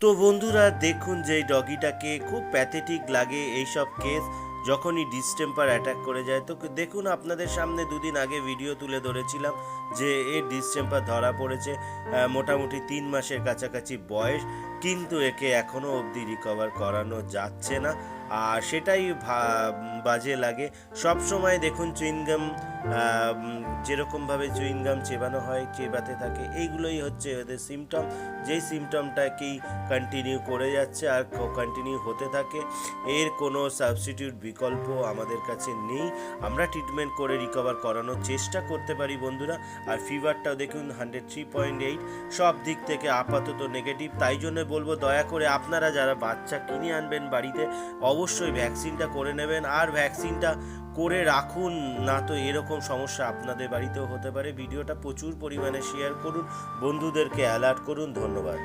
তো বন্ধুরা দেখুন যে এই ডগিটাকে খুব প্যাথেটিক লাগে এইসব কেস যখনই ডিসটেম্পার অ্যাটাক করে যায়। তো দেখুন আপনাদের সামনে দুদিন আগে ভিডিও তুলে ধরেছিলাম যে এর ডিসটেম্পার ধরা পড়েছে। মোটামুটি 3 মাসের কাছাকাছি বয়স, কিন্তু একে এখনও অবধি রিকভার করানো যাচ্ছে না। আর সেটাই বাজে লাগে। সব সময় দেখুন চুইংগাম যেরকমভাবে চুইংগাম চেবানো হয়, চেবাতে থাকে, এইগুলোই হচ্ছে ওদের সিমটম। যেই সিমটমটাকেই কন্টিনিউ করে যাচ্ছে আর কন্টিনিউ হতে থাকে। এর কোনো সাবস্টিটিউট বিকল্প আমাদের কাছে নেই। আমরা ট্রিটমেন্ট করে রিকভার করানোর চেষ্টা করতে পারি বন্ধুরা। আর ফিভারটাও দেখুন 103.8, সব দিক থেকে আপাতত নেগেটিভ। তাই জন্য বলবো দয়া করে আপনারা যারা বাচ্চা কিনে আনবেন বাড়িতে, অবশ্যই ভ্যাকসিনটা করে নেবেন। আর ভ্যাকসিনটা করে রাখুন, না তো এরকম সমস্যা আপনাদের বাড়িতেও হতে পারে। ভিডিওটা প্রচুর পরিমাণে শেয়ার করুন, বন্ধুদেরকে অ্যালার্ট করুন। ধন্যবাদ।